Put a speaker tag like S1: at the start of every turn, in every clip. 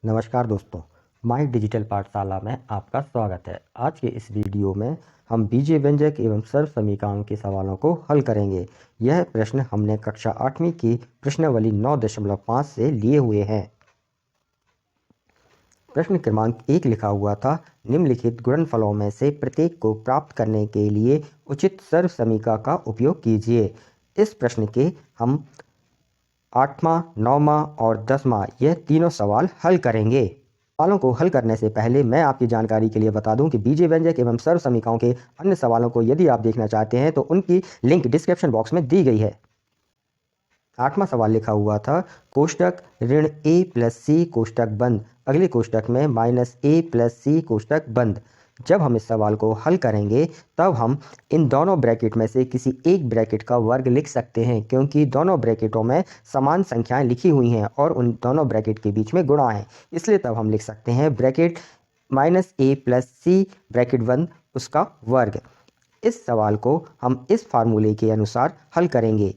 S1: नमस्कार दोस्तों, my digital पाठशाला में आपका स्वागत है। आज के इस वीडियो में हम बीजीय व्यंजक एवं सर्व समीकरणों के सवालों को हल करेंगे। यह प्रश्न हमने कक्षा 8वीं की प्रश्नावली 9.5 से लिए हुए हैं। प्रश्न क्रमांक 1 लिखा हुआ था, निम्नलिखित गुणनफलों में से प्रत्येक को प्राप्त करने के लिए उचित सर्व समीकरण का उपयोग कीजिए। इस प्रश्न के हम 8वां, 9वां और 10वां यह तीनों सवाल हल करेंगे। सवालों को हल करने से पहले मैं आपकी जानकारी के लिए बता दूं कि बीजीय व्यंजक एवं सर्व समीकरणों के अन्य सवालों को यदि आप देखना चाहते हैं तो उनकी लिंक डिस्क्रिप्शन बॉक्स में दी गई है। 8वां सवाल लिखा हुआ था, कोष्टक ऋण a प्लस सी कोष्टक बंद, अगले कोष्टक में माइनस a प्लस सी कोष्टक बंद। जब हम इस सवाल को हल करेंगे तब हम इन दोनों ब्रैकेट में से किसी एक ब्रैकेट का वर्ग लिख सकते हैं, क्योंकि दोनों ब्रैकेटों में समान संख्याएं लिखी हुई हैं और उन दोनों ब्रैकेट के बीच में गुणा है। इसलिए तब हम लिख सकते हैं bracket minus a plus c bracket बंद उसका वर्ग। इस सवाल को हम इस फार्मूले के अनुसार हल करेंगे।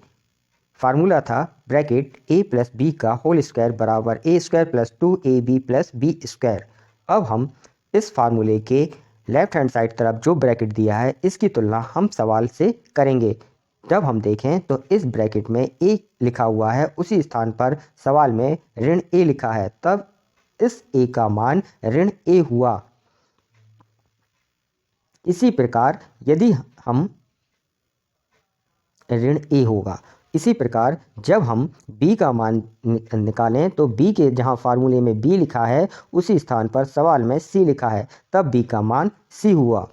S1: फार्मूला था ब्रैकेट a प्लस बी का होल स्क्वायर बराबर a square plus 2ab plus b square. अब हम इस फार्मूले के लेफ्ट हैंड साइड तरफ जो ब्रैकेट दिया है इसकी तुलना हम सवाल से करेंगे। जब हम देखें तो इस ब्रैकेट में a लिखा हुआ है, उसी स्थान पर सवाल में ऋण a लिखा है, तब इस a का मान ऋण a हुआ। इसी प्रकार यदि हम ऋण a होगा, इसी प्रकार जब हम b का मान निकालें तो b के जहां फार्मूले में b लिखा है उसी स्थान पर सवाल में c लिखा है, तब b का मान c हुआ।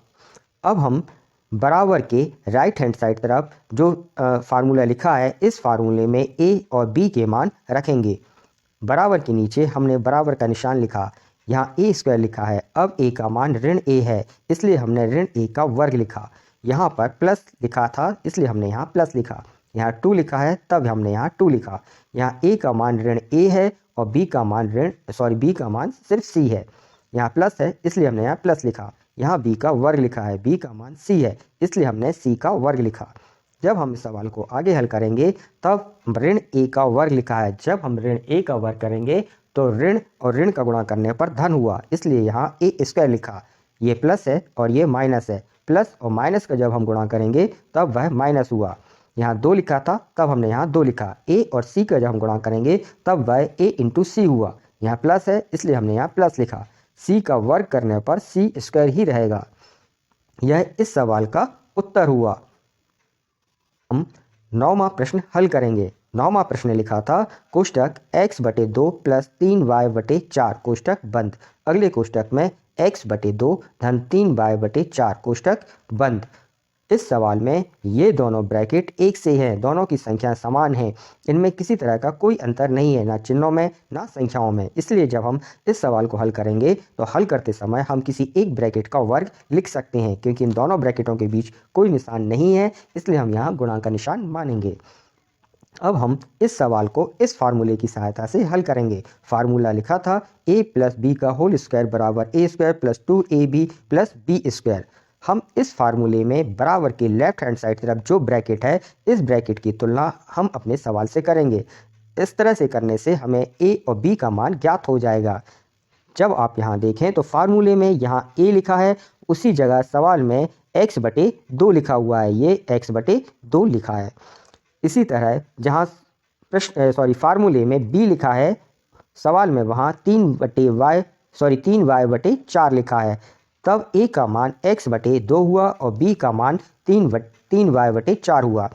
S1: अब हम बराबर के राइट हैंड साइड तरफ जो फार्मूला लिखा है इस फार्मूले में a और b के मान रखेंगे। बराबर के नीचे हमने बराबर का निशान लिखा, यहाँ a स्क्वायर लिखा है। अब a का मान ऋण a है, इसलिए हमने ऋण a का वर्ग लिखा। यहाँ पर प्लस लिखा था इसलिए हमने यहाँ प्लस लिखा। यहाँ 2 लिखा है तब हमने यहाँ 2 लिखा। यहाँ a का मान ऋण a है और b का मान सिर्फ c है। यहाँ प्लस है इसलिए हमने यहाँ प्लस लिखा। यहाँ b का वर्ग लिखा है, b का मान c है इसलिए हमने c का वर्ग लिखा। जब हम इस सवाल को आगे हल करेंगे तब ऋण a का वर्ग लिखा है। जब हम ऋण a का वर्ग करेंगे तो ऋण और ऋण का गुणा करने पर धन हुआ, इसलिए यहाँ a स्क्वायर लिखा। ये प्लस है और ये माइनस है, प्लस और माइनस का जब हम गुणा करेंगे तब वह माइनस हुआ। यहाँ 2 लिखा था तब हमने यहाँ 2 लिखा। a और c का जब हम गुणा करेंगे तब वह a इंटू सी हुआ। यहाँ प्लस है इसलिए हमने यहाँ प्लस लिखा। c का वर्ग करने पर c स्क्वायर ही रहेगा। यह इस सवाल का उत्तर हुआ। हम 9वां प्रश्न हल करेंगे। 9वां प्रश्न लिखा था, कोष्टक x/2 प्लस 3y/4 कोष्टक बंद, अगले कोष्टक में x/2 धन 3y/4 कोष्टक बंद। इस सवाल में ये दोनों ब्रैकेट एक से हैं, दोनों की संख्या समान है, इनमें किसी तरह का कोई अंतर नहीं है, ना चिन्हों में ना संख्याओं में। इसलिए जब हम इस सवाल को हल करेंगे तो हल करते समय हम किसी एक ब्रैकेट का वर्ग लिख सकते हैं, क्योंकि इन दोनों ब्रैकेटों के बीच कोई निशान नहीं है, इसलिए हम यहाँ गुणा का निशान मानेंगे। अब हम इस सवाल को इस फार्मूले की सहायता से हल करेंगे। फार्मूला लिखा था a प्लस बी का होल स्क्वायर बराबर a square plus 2ab plus b square. हम इस फार्मूले में बराबर के लेफ्ट हैंड साइड तरफ जो ब्रैकेट है इस ब्रैकेट की तुलना हम अपने सवाल से करेंगे। इस तरह से करने से हमें a और b का मान ज्ञात हो जाएगा। जब आप यहाँ देखें तो फार्मूले में यहाँ a लिखा है, उसी जगह सवाल में x/2 लिखा हुआ है, ये x/2 लिखा है। इसी तरह जहाँ फार्मूले में b लिखा है, सवाल में वहाँ 3y/4 लिखा है, तब a का मान x/2 हुआ और b का मान 3y/4 हुआ।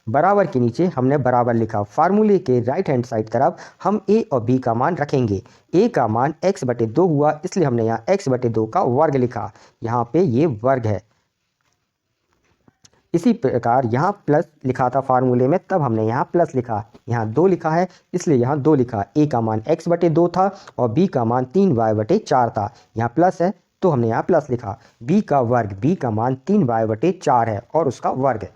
S1: बराबर के नीचे हमने बराबर लिखा। फार्मूले के राइट हैंड साइड तरफ हम a और b का मान रखेंगे। a का मान x/2 हुआ इसलिए हमने यहाँ x/2 का वर्ग लिखा, यहाँ पे ये वर्ग है। इसी प्रकार यहाँ प्लस लिखा था फार्मूले में, तब हमने यहाँ प्लस लिखा। यहाँ 2 लिखा है इसलिए यहाँ 2 लिखा। a का मान x/2 था और b का मान 3y/4 था। यहाँ प्लस है तो हमने यहाँ प्लस लिखा। b का वर्ग, b का मान 3y/4 है और उसका वर्ग।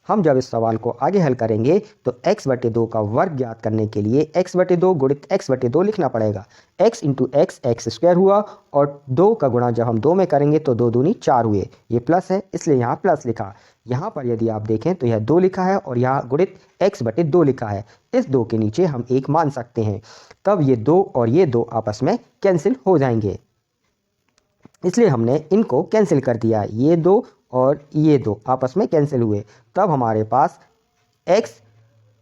S1: हम जब इस सवाल को आगे हल करेंगे तो x बटे 2 का वर्ग ज्ञात करने के लिए x बटे 2 गुणित x बटे 2 लिखना पड़ेगा। x into x x square हुआ और 2 का गुणा जब हम 2 में करेंगे तो 2 दूनी 4 हुए, ये प्लस है इसलिए यहाँ प्लस लिखा। यहाँ पर यदि आप देखें तो यह 2 लिखा है और यहाँ गुणित x बटे 2 लिखा है। इस 2 के नीचे हम 1 मान सकते हैं, तब ये 2 और ये 2 आपस में कैंसिल हो जाएंगे, इसलिए हमने इनको कैंसिल कर दिया। ये 2 और ये 2 आपस में कैंसिल हुए, तब हमारे पास x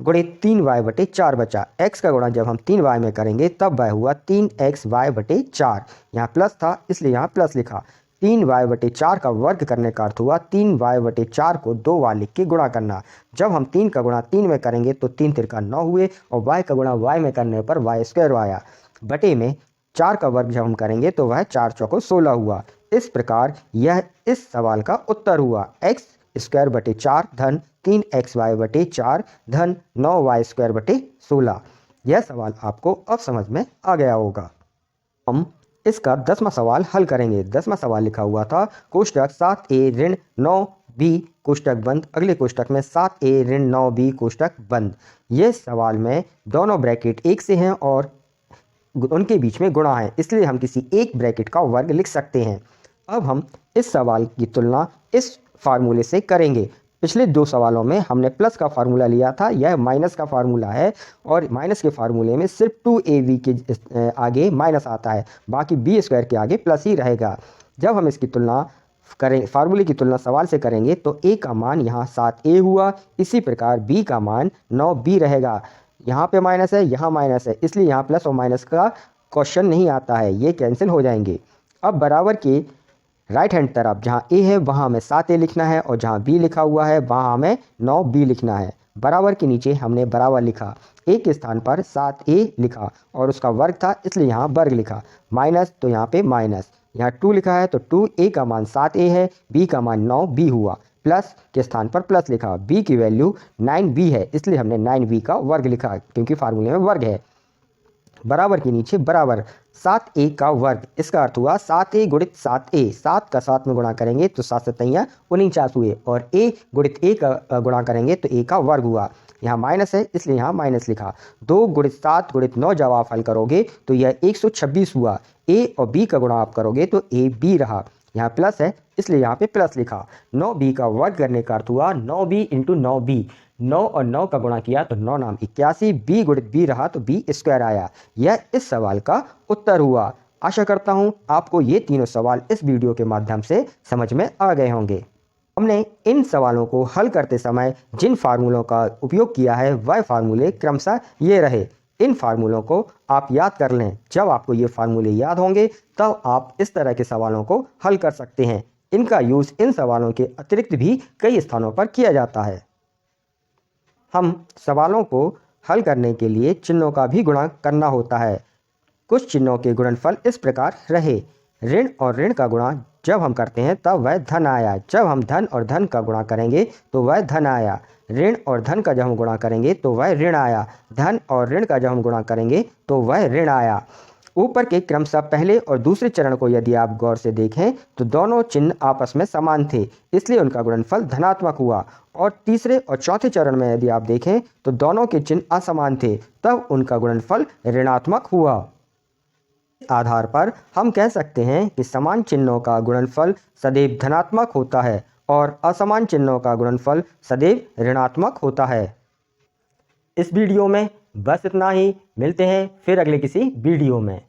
S1: गुणित 3y बटे 4 बचा। x का गुणा जब हम 3y में करेंगे तब वह हुआ 3xy बटे 4। यहाँ प्लस था इसलिए यहाँ प्लस लिखा। 3y बटे 4 का वर्ग करने का अर्थ हुआ 3y बटे 4 को 2y लिख के गुणा करना। जब हम 3 का गुणा 3 में करेंगे तो 3 तिरका 9 हुए और y का गुणा y में करने पर y स्क्वायर आया। बटे में 4 का वर्ग जब हम करेंगे तो वह 4 चौको 16 हुआ। इस प्रकार यह इस सवाल का उत्तर हुआ। x स्क्वायर बटे 4 धन 3xy बटे 4 धन 9y स्क्वायर बटे 16। यह सवाल आपको अब समझ में आ गया होगा। हम इसका 10वां सवाल हल करेंगे। 10वां सवाल लिखा हुआ था कोष्टक 7a ऋण 9b कोष्टक बंद, अगले कोष्टक में 7a ऋण 9b कोष्टक बंद। ये सवाल में दोनों ब्रैकेट एक से हैं और उनके बीच में गुणा है, इसलिए हम किसी एक ब्रैकेट का वर्ग लिख सकते हैं। अब हम इस सवाल की तुलना इस फार्मूले से करेंगे। पिछले 2 सवालों में हमने प्लस का फार्मूला लिया था, यह माइनस का फार्मूला है और माइनस के फार्मूले में सिर्फ 2ab के आगे माइनस आता है, बाकी b स्क्वायर के आगे प्लस ही रहेगा। जब हम इसकी तुलना करें, फार्मूले की तुलना सवाल से करेंगे तो a का मान यहाँ 7a हुआ, इसी प्रकार b का मान 9b रहेगा। यहाँ पे माइनस है, यहाँ माइनस है, इसलिए यहाँ प्लस और माइनस का क्वेश्चन नहीं आता है, ये कैंसिल हो जाएंगे। अब बराबर के राइट हैंड तरफ जहाँ a है वहाँ हमें 7a लिखना है और जहाँ b लिखा हुआ है वहाँ हमें 9b लिखना है। बराबर के नीचे हमने बराबर लिखा, a के स्थान पर 7a लिखा और उसका वर्ग था इसलिए यहाँ वर्ग लिखा। माइनस तो यहाँ पे माइनस, यहाँ 2 लिखा है तो 2a का मान 7a है, b का मान 9b हुआ। प्लस के स्थान पर प्लस लिखा, b की वैल्यू 9b है इसलिए हमने 9b का वर्ग लिखा क्योंकि फार्मूले में वर्ग है। बराबर के नीचे बराबर 7a का वर्ग, इसका अर्थ हुआ 7a गुणित 7a, 7 का 7 में गुणा करेंगे तो 7 7 49 हुए और a गुणित a का गुणा करेंगे तो a का वर्ग हुआ। यहाँ माइनस है इसलिए यहाँ माइनस लिखा। 2 गुणित 7 गुणित 9 जब आप हल करोगे तो यह 126 हुआ। a और b का गुणा आप करोगे तो a b रहा। यहाँ प्लस है इसलिए यहाँ पे प्लस लिखा। 9b का वर्ग करने का अर्थ हुआ 9b इंटू 9b, 9 और 9 का गुणा किया तो 9 नाम 81, b गुणित b रहा तो b स्क्वायर आया। यह इस सवाल का उत्तर हुआ। आशा करता हूँ आपको ये तीनों सवाल इस वीडियो के माध्यम से समझ में आ गए होंगे। हमने इन सवालों को हल करते समय जिन फार्मूलों का उपयोग किया है वह फार्मूले क्रमशः ये रहे। इन फार्मूलों को आप याद कर लें। जब आपको ये फार्मूले याद होंगे तब आप इस तरह के सवालों को हल कर सकते हैं। इनका यूज़ इन सवालों के अतिरिक्त भी कई स्थानों पर किया जाता है। हम सवालों को हल करने के लिए चिन्हों का भी गुणा करना होता है। कुछ चिन्हों के गुणनफल इस प्रकार रहे। ऋण और ऋण का गुणा जब हम करते हैं तब वह धन आया, जब हम धन और धन का गुणा करेंगे तो वह धन आया। ऋण और धन का जब हम गुणा करेंगे तो वह ऋण आया, धन और ऋण का जब हम गुणा करेंगे तो वह ऋण आया। ऊपर के क्रमशः पहले और दूसरे चरण को यदि आप गौर से देखें तो दोनों चिन्ह आपस में समान थे, इसलिए उनका गुणनफल धनात्मक हुआ। और तीसरे और चौथे चरण में यदि आप देखें तो दोनों के चिन्ह असमान थे, तब उनका गुणनफल ऋणात्मक हुआ। आधार पर हम कह सकते हैं कि समान चिन्हों का गुणनफल सदैव धनात्मक होता है और असमान चिन्हों का गुणनफल सदैव ऋणात्मक होता है। इस वीडियो में बस इतना ही। मिलते हैं फिर अगले किसी वीडियो में।